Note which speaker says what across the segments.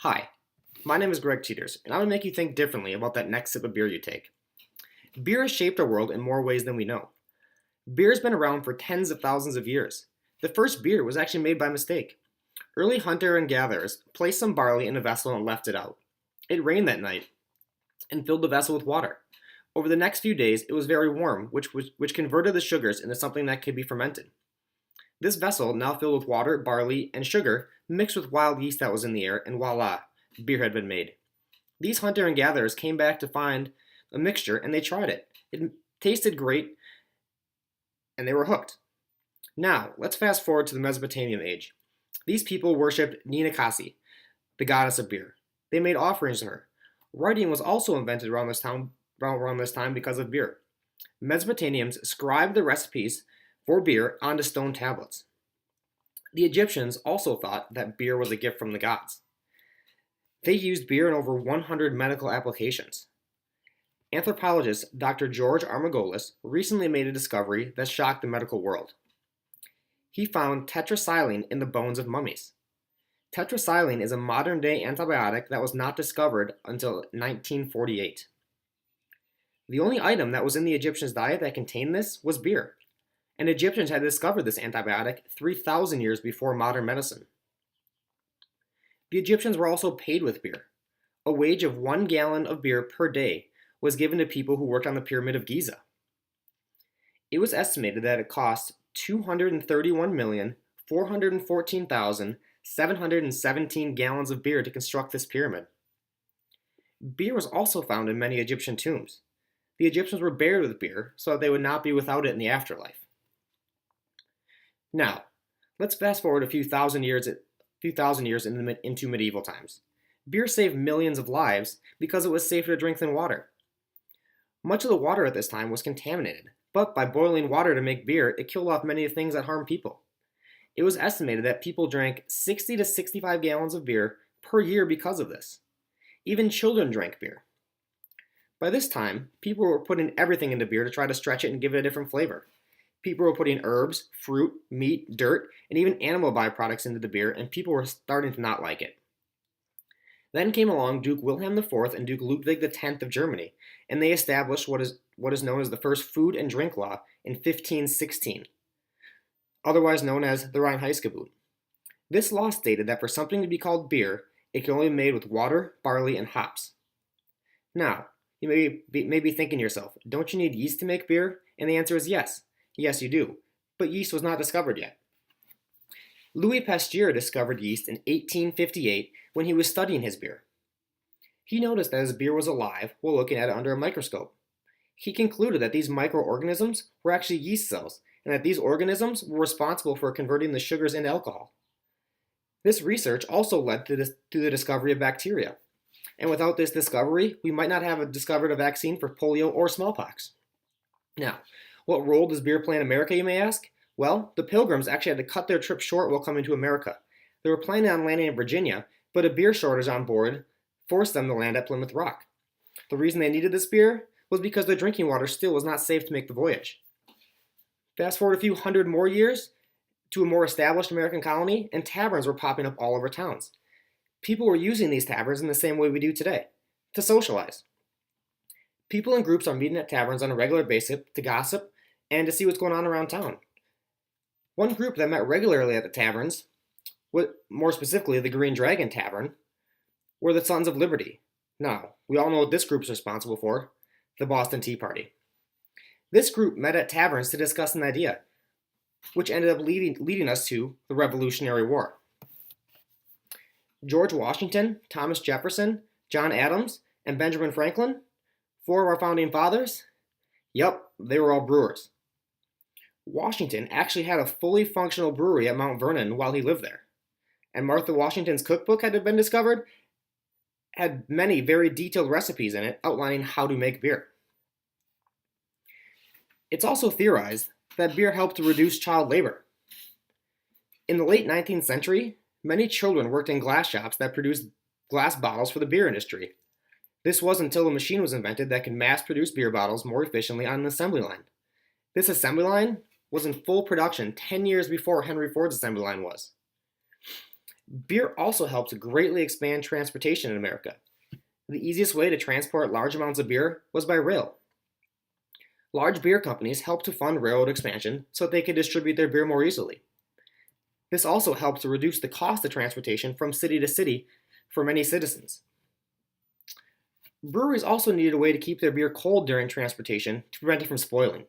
Speaker 1: Hi, my name is Greg Teeters, and I'm going to make you think differently about that next sip of beer you take. Beer has shaped our world in more ways than we know. Beer has been around for tens of thousands of years. The first beer was actually made by mistake. Early hunter and gatherers placed some barley in a vessel and left it out. It rained that night and filled the vessel with water. Over the next few days, it was very warm, which converted the sugars into something that could be fermented. This vessel, now filled with water, barley, and sugar, mixed with wild yeast that was in the air, and voila, beer had been made. These hunter and gatherers came back to find a mixture and they tried it. It tasted great and they were hooked. Now, let's fast forward to the Mesopotamian age. These people worshipped Ninakasi, the goddess of beer. They made offerings to her. Writing was also invented around this time because of beer. Mesopotamians scribed the recipes for beer onto stone tablets. The Egyptians also thought that beer was a gift from the gods. They used beer in over 100 medical applications. Anthropologist Dr. George Armagolis recently made a discovery that shocked the medical world. He found tetracycline in the bones of mummies. Tetracycline is a modern-day antibiotic that was not discovered until 1948. The only item that was in the Egyptians' diet that contained this was beer, and Egyptians had discovered this antibiotic 3,000 years before modern medicine. The Egyptians were also paid with beer. A wage of 1 gallon of beer per day was given to people who worked on the Pyramid of Giza. It was estimated that it cost 231,414,717 gallons of beer to construct this pyramid. Beer was also found in many Egyptian tombs. The Egyptians were buried with beer so that they would not be without it in the afterlife. Now, let's fast forward a few thousand years into medieval times. Beer saved millions of lives because it was safer to drink than water. Much of the water at this time was contaminated, but by boiling water to make beer, it killed off many things that harm people. It was estimated that people drank 60 to 65 gallons of beer per year because of this. Even children drank beer. By this time, people were putting everything into beer to try to stretch it and give it a different flavor. People were putting herbs, fruit, meat, dirt, and even animal byproducts into the beer, and people were starting to not like it. Then came along Duke Wilhelm IV and Duke Ludwig X of Germany, and they established what is known as the first food and drink law in 1516, otherwise known as the Reinheitsgebot. This law stated that for something to be called beer, it can only be made with water, barley, and hops. Now, you may be thinking to yourself, don't you need yeast to make beer? And the answer is yes. Yes, you do. But yeast was not discovered yet. Louis Pasteur discovered yeast in 1858 when he was studying his beer. He noticed that his beer was alive while looking at it under a microscope. He concluded that these microorganisms were actually yeast cells, and that these organisms were responsible for converting the sugars into alcohol. This research also led to the discovery of bacteria. And without this discovery, we might not have discovered a vaccine for polio or smallpox. Now, what role does beer play in America, you may ask? Well, the Pilgrims actually had to cut their trip short while coming to America. They were planning on landing in Virginia, but a beer shortage on board forced them to land at Plymouth Rock. The reason they needed this beer was because their drinking water still was not safe to make the voyage. Fast forward a few hundred more years to a more established American colony, and taverns were popping up all over towns. People were using these taverns in the same way we do today, to socialize. People in groups are meeting at taverns on a regular basis to gossip and to see what's going on around town. One group that met regularly at the taverns, more specifically the Green Dragon Tavern, were the Sons of Liberty. Now, we all know what this group is responsible for, the Boston Tea Party. This group met at taverns to discuss an idea, which ended up leading us to the Revolutionary War. George Washington, Thomas Jefferson, John Adams, and Benjamin Franklin, 4 of our founding fathers, yep, they were all brewers. Washington actually had a fully functional brewery at Mount Vernon while he lived there. And Martha Washington's cookbook had been discovered, had many very detailed recipes in it outlining how to make beer. It's also theorized that beer helped to reduce child labor. In the late 19th century, many children worked in glass shops that produced glass bottles for the beer industry. This was until a machine was invented that could mass produce beer bottles more efficiently on an assembly line. This assembly line was in full production 10 years before Henry Ford's assembly line was. Beer also helped greatly expand transportation in America. The easiest way to transport large amounts of beer was by rail. Large beer companies helped to fund railroad expansion so that they could distribute their beer more easily. This also helped to reduce the cost of transportation from city to city for many citizens. Breweries also needed a way to keep their beer cold during transportation to prevent it from spoiling.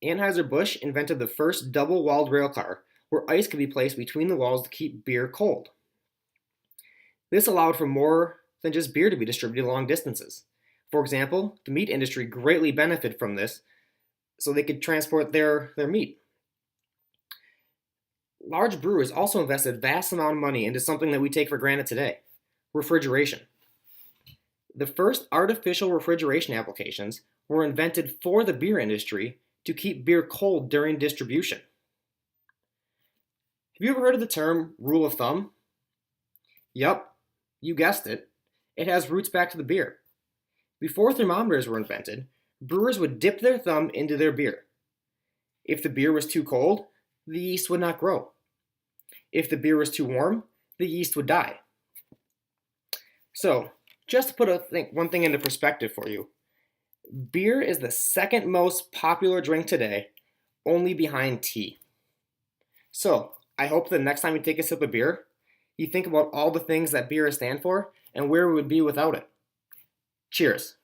Speaker 1: Anheuser-Busch invented the first double-walled rail car where ice could be placed between the walls to keep beer cold. This allowed for more than just beer to be distributed long distances. For example, the meat industry greatly benefited from this so they could transport their meat. Large brewers also invested vast amount of money into something that we take for granted today, refrigeration. The first artificial refrigeration applications were invented for the beer industry to keep beer cold during distribution. Have you ever heard of the term rule of thumb? Yup, you guessed it. It has roots back to the beer. Before thermometers were invented, brewers would dip their thumb into their beer. If the beer was too cold, the yeast would not grow. If the beer was too warm, the yeast would die. So, just to put one thing into perspective for you, beer is the second most popular drink today, only behind tea. So, I hope that next time you take a sip of beer, you think about all the things that beer stands for and where we would be without it. Cheers.